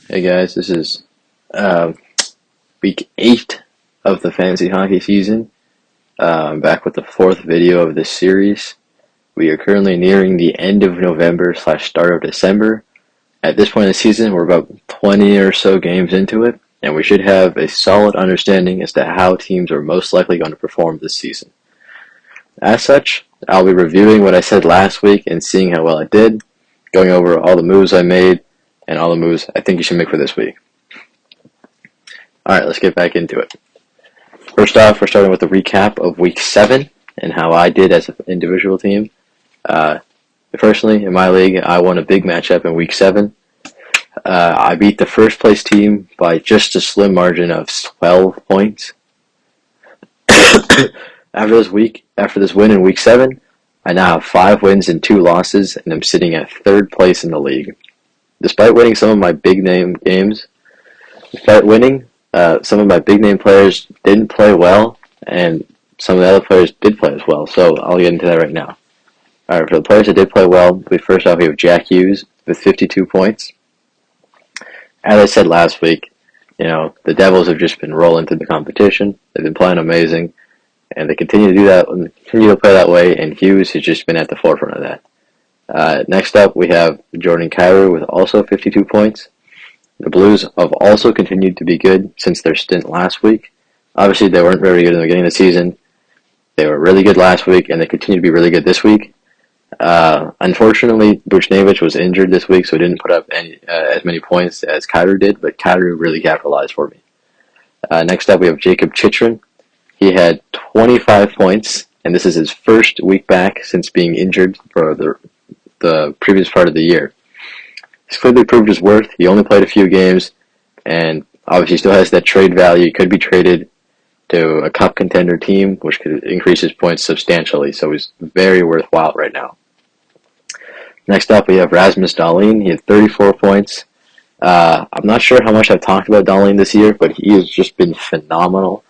Hey guys, this is uh, week 8 of the fantasy hockey season. I'm back with the fourth video of this series. We are currently nearing the end of November / start of December. At this point in the season, we're about 20 or so games into it, and we should have a solid understanding as to how teams are most likely going to perform this season. As such, I'll be reviewing what I said last week and seeing how well I did, going over all the moves I made, and all the moves I think you should make for this week. Alright, let's get back into it. First off, we're starting with a recap of Week 7 and how I did as an individual team. Personally, in my league, I won a big matchup in Week 7. I beat the first place team by just a slim margin of 12 points. After this win in Week 7, I now have 5 wins and 2 losses, and I'm sitting at 3rd place in the league. Despite winning some of my big name games, some of my big name players didn't play well, and some of the other players did play as well, so I'll get into that right now. Alright, for the players that did play well, first off we have Jack Hughes with 52 points. As I said last week, the Devils have just been rolling through the competition. They've been playing amazing, and they continue to do that, and continue to play that way, and Hughes has just been at the forefront of that. Next up, we have Jordan Kyrou with also 52 points. The Blues have also continued to be good since their stint last week. Obviously, they weren't very good in the beginning of the season. They were really good last week, and they continue to be really good this week. Unfortunately, Buchnevich was injured this week, so he didn't put up as many points as Kyrou did, but Kyrou really capitalized for me. Next up, we have Jacob Chychrun. He had 25 points, and this is his first week back since being injured for the previous part of the year. He's clearly proved his worth. He only played a few games, and obviously still has that trade value. He could be traded to a cup contender team, which could increase his points substantially, so he's very worthwhile right now. Next up, we have Rasmus Dahlin. He had 34 points. I'm not sure how much I've talked about Dahlin this year, but he has just been phenomenal.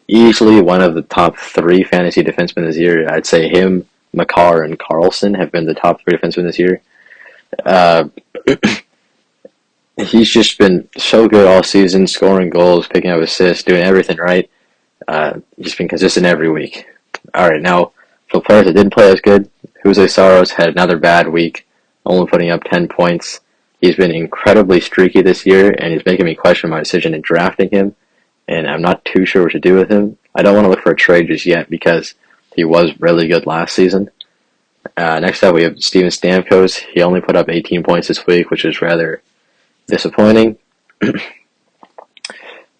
Easily one of the top 3 fantasy defensemen this year. I'd say him, Makar, and Carlson have been the top 3 defensemen this year. He's just been so good all season, scoring goals, picking up assists, doing everything right. He's been consistent every week. Alright, now, for players that didn't play as good, Jose Saros had another bad week, only putting up 10 points. He's been incredibly streaky this year, and he's making me question my decision in drafting him, and I'm not too sure what to do with him. I don't want to look for a trade just yet because he was really good last season. Next up, we have Steven Stamkos. He only put up 18 points this week, which is rather disappointing.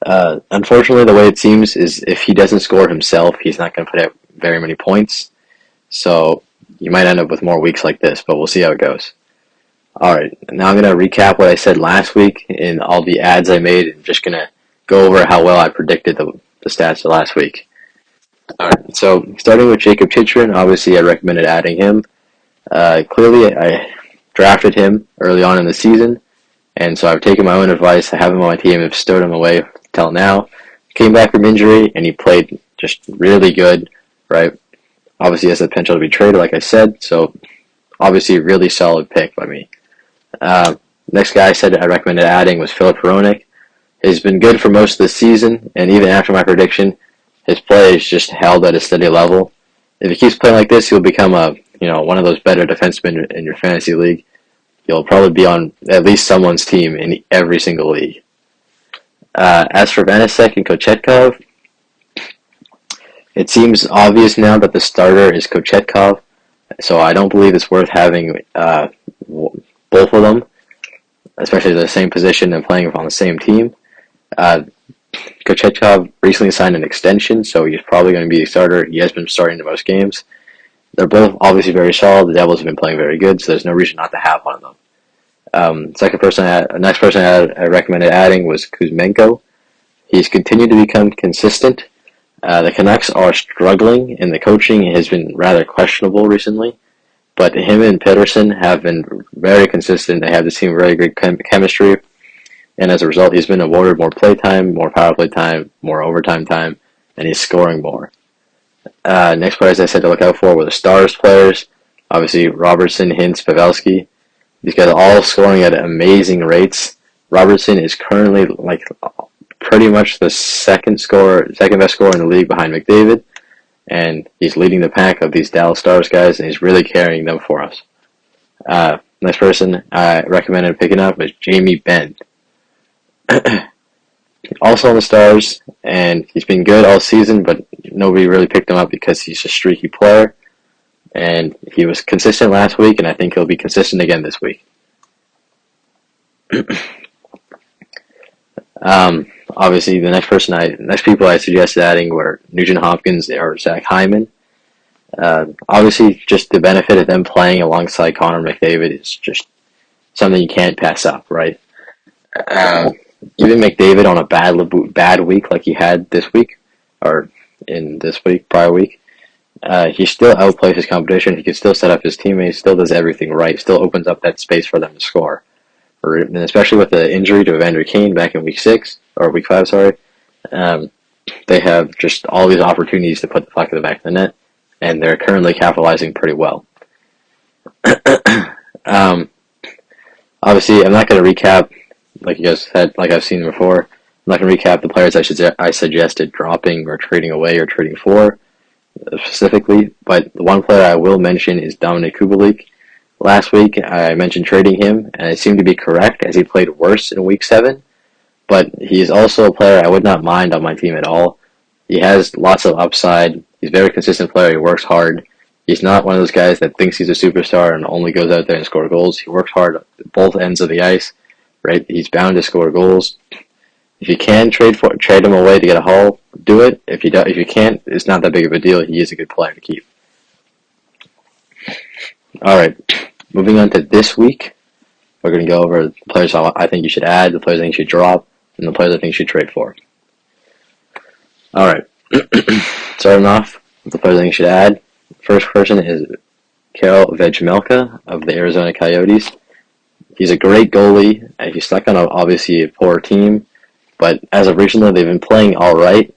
Unfortunately, the way it seems is if he doesn't score himself, he's not going to put up very many points. So you might end up with more weeks like this, but we'll see how it goes. Alright, now I'm going to recap what I said last week in all the ads I made, and just going to go over how well I predicted the stats of last week. Alright, so starting with Jacob Chychrun, obviously I recommended adding him. Clearly, I drafted him early on in the season, and so I've taken my own advice. I have him on my team, have stowed him away till now. Came back from injury, and he played just really good, right? Obviously, he has the potential to be traded, like I said, so obviously a really solid pick by me. Next guy I said I recommended adding was Filip Hronek. He's been good for most of the season, and even after my prediction, his play is just held at a steady level. If he keeps playing like this, he'll become one of those better defensemen in your fantasy league. He'll probably be on at least someone's team in every single league. As for Vanasek and Kochetkov, it seems obvious now that the starter is Kochetkov, so I don't believe it's worth having both of them, especially the same position and playing on the same team. Kochetkov recently signed an extension, so he's probably going to be a starter. He has been starting the most games. They're both obviously very solid. The Devils have been playing very good, so there's no reason not to have one of them. Next person I recommended adding was Kuzmenko. He's continued to become consistent. The Canucks are struggling, and the coaching has been rather questionable recently. But him and Pedersen have been very consistent. They have the team very good chemistry. And as a result, he's been awarded more play time, more power play time, more overtime time, and he's scoring more. Next players I said to look out for were the Stars players. Obviously, Robertson, Hintz, Pavelski. These guys are all scoring at amazing rates. Robertson is currently like pretty much the second best scorer in the league behind McDavid, and he's leading the pack of these Dallas Stars guys, and he's really carrying them for us. Next person I recommended picking up is Jamie Benn. Also on the Stars, and he's been good all season, but nobody really picked him up because he's a streaky player, and he was consistent last week, and I think he'll be consistent again this week. Obviously, the next people I suggested adding were Nugent Hopkins or Zach Hyman. Obviously, just the benefit of them playing alongside Connor McDavid is just something you can't pass up, right? Even McDavid on a bad week like he had this week, or in this week, prior week, he still outplays his competition. He can still set up his teammates, still does everything right, still opens up that space for them to score. And especially with the injury to Evander Kane back in week 5, they have just all these opportunities to put the puck in the back of the net, and they're currently capitalizing pretty well. Obviously, I'm not going to recap, like you guys said, like I've seen before. I'm not going to recap the players I suggested dropping or trading away or trading for specifically, but the one player I will mention is Dominik Kubalik. Last week, I mentioned trading him, and it seemed to be correct as he played worse in Week 7, but he's also a player I would not mind on my team at all. He has lots of upside. He's a very consistent player. He works hard. He's not one of those guys that thinks he's a superstar and only goes out there and scores goals. He works hard at both ends of the ice, right? He's bound to score goals. If you can trade him away to get a haul, do it. If you can't, it's not that big of a deal. He is a good player to keep. All right, moving on to this week, we're going to go over the players I think you should add, the players I think you should drop, and the players I think you should trade for. All right, starting off with the players I think you should add. First person is Karel Vejmelka of the Arizona Coyotes. He's a great goalie. He's stuck on obviously a poor team, but as of recently, they've been playing all right,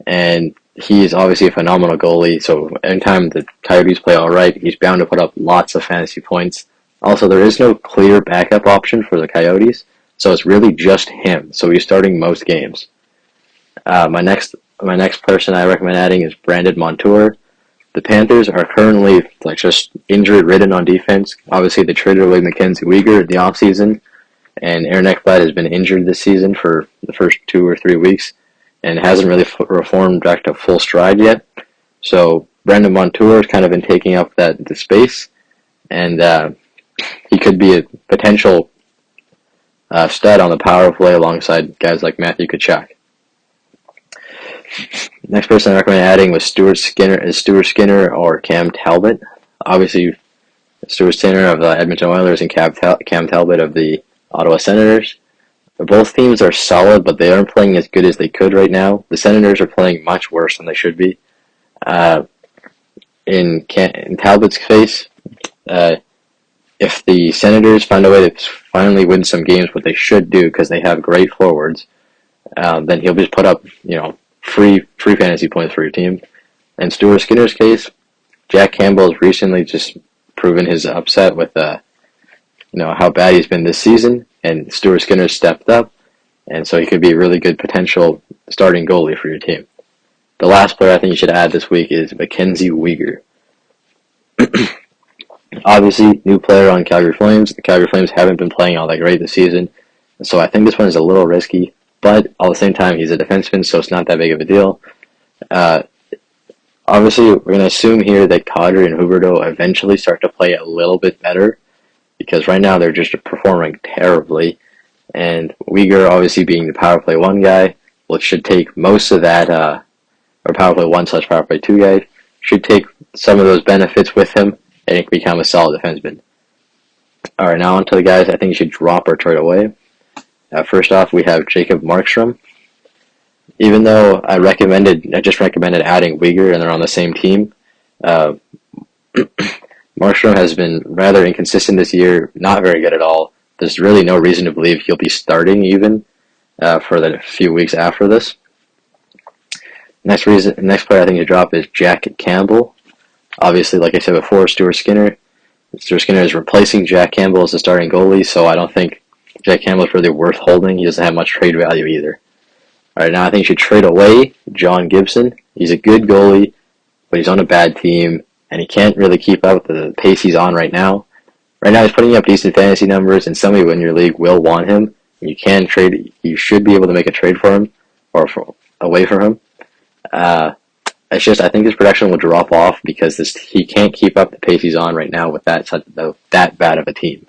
and he's obviously a phenomenal goalie, so anytime the Coyotes play all right, he's bound to put up lots of fantasy points. Also, there is no clear backup option for the Coyotes, so it's really just him. So he's starting most games. My next person I recommend adding is Brandon Montour. The Panthers are currently just injury-ridden on defense. Obviously, they traded away Mackenzie Weegar in the offseason, and Aaron Ekblad has been injured this season for the first 2 or 3 weeks, and hasn't really reformed back to full stride yet. So Brandon Montour has kind of been taking up the space, and he could be a potential stud on the power play alongside guys like Matthew Tkachuk. Next person I recommend adding was Stuart Skinner or Cam Talbot. Obviously, Stuart Skinner of the Edmonton Oilers and Cam Talbot of the Ottawa Senators. Both teams are solid, but they aren't playing as good as they could right now. The Senators are playing much worse than they should be. In Talbot's case, if the Senators find a way to finally win some games, what they should do because they have great forwards, then he'll just put up free fantasy points for your team. In Stuart Skinner's case, Jack Campbell has recently just proven his upset with how bad he's been this season, and Stuart Skinner stepped up, and so he could be a really good potential starting goalie for your team. The last player I think you should add this week is Mackenzie Weegar. Obviously, new player on Calgary Flames. The Calgary Flames haven't been playing all that great this season, so I think this one is a little risky, but at the same time, he's a defenseman, so it's not that big of a deal. Obviously, we're going to assume here that Kadri and Huberdeau eventually start to play a little bit better, because right now they're just performing terribly, and Weegar obviously being the power play 1 guy, which should take most of that, or power play 1/power play 2 guy, should take some of those benefits with him, and he can become a solid defenseman. Alright, now on to the guys I think you should drop or trade away. First off, we have Jacob Markstrom. Even though I just recommended adding Weegar and they're on the same team, Markstrom has been rather inconsistent this year, not very good at all. There's really no reason to believe he'll be starting even for the few weeks after this. Next player I think to drop is Jack Campbell. Obviously, like I said before, Stuart Skinner is replacing Jack Campbell as the starting goalie, so I don't think Jack Campbell's really worth holding. He doesn't have much trade value either. All right, now I think you should trade away John Gibson. He's a good goalie, but he's on a bad team, and he can't really keep up with the pace he's on right now. Right now, he's putting up decent fantasy numbers, and somebody in your league will want him. You can trade. You should be able to make a trade for him or away from him. It's just I think his production will drop off because he can't keep up the pace he's on right now with that bad of a team.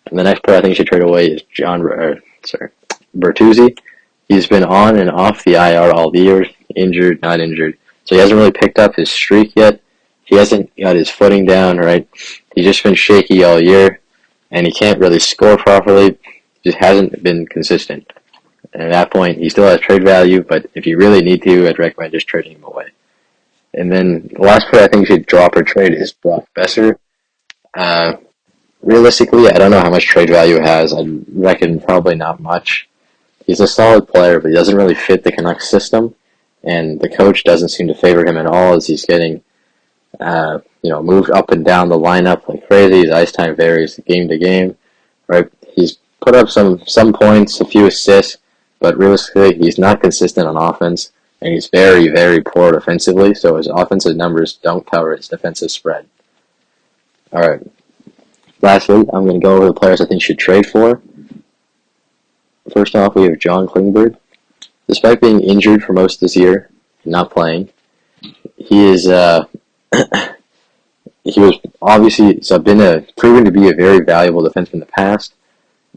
And the next player I think you should trade away is Bertuzzi. He's been on and off the IR all year, injured, not injured. So he hasn't really picked up his streak yet. He hasn't got his footing down, right? He's just been shaky all year, and he can't really score properly. He just hasn't been consistent. And at that point, he still has trade value, but if you really need to, I'd recommend just trading him away. And then the last player I think you should drop or trade is Brock Besser. Realistically, I don't know how much trade value he has. I reckon probably not much. He's a solid player, but he doesn't really fit the Canucks system, and the coach doesn't seem to favor him at all as he's getting moved up and down the lineup like crazy. His ice time varies game to game, right? He's put up some points, a few assists, but realistically, he's not consistent on offense, and he's very, very poor defensively, so his offensive numbers don't cover his defensive spread. All right. Lastly, I'm going to go over the players I think you should trade for. First off, we have John Klingberg. Despite being injured for most of this year, not playing, he is he was obviously proven to be a very valuable defenseman in the past.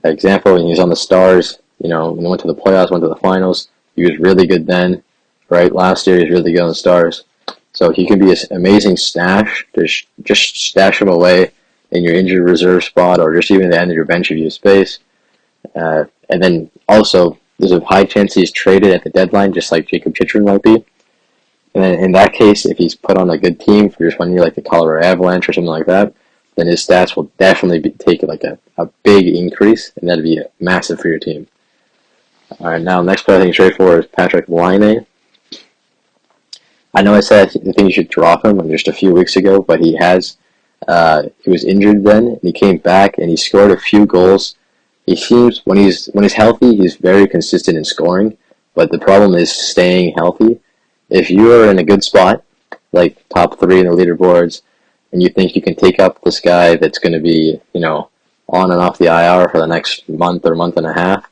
For example, when he was on the Stars, when he went to the playoffs, went to the finals, he was really good then. Right, last year he was really good on the Stars, so he can be an amazing stash. Just stash him away in your injured reserve spot, or just even at the end of your bench if you have space. And then also, there's a high chance he's traded at the deadline, just like Jacob Chychrun might be. And then in that case, if he's put on a good team for just 1 year, like the Colorado Avalanche or something like that, then his stats will definitely take like a big increase, and that'd be massive for your team. All right, now next player I think you trade for is Patrick Laine. I know I said I think you should drop him just a few weeks ago, but he has. He was injured then, and he came back, and he scored a few goals. He seems when he's healthy, he's very consistent in scoring. But the problem is staying healthy. If you are in a good spot, like top 3 in the leaderboards, and you think you can take up this guy that's going to be, on and off the IR for the next month or month and a half,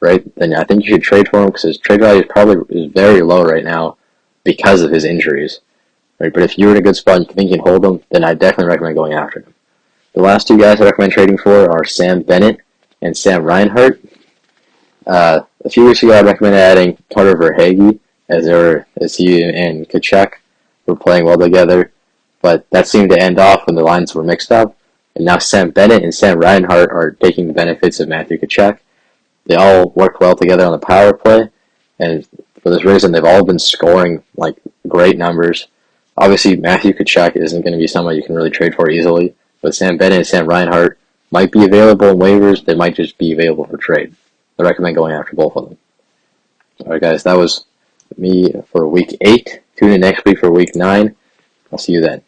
right? Then I think you should trade for him because his trade value is very low right now because of his injuries. Right? But if you're in a good spot and you think you can hold him, then I definitely recommend going after him. The last 2 guys I recommend trading for are Sam Bennett and Sam Reinhart. A few weeks ago, I recommended adding Carter Verhaeghe as he and Tkachuk were playing well together, but that seemed to end off when the lines were mixed up. And now Sam Bennett and Sam Reinhart are taking the benefits of Matthew Tkachuk. They all work well together on the power play, and for this reason, they've all been scoring like great numbers. Obviously, Matthew Tkachuk isn't going to be someone you can really trade for easily, but Sam Bennett and Sam Reinhart might be available in waivers. They might just be available for trade. I recommend going after both of them. All right, guys, that was me for week 8. Tune in next week for week 9. I'll see you then.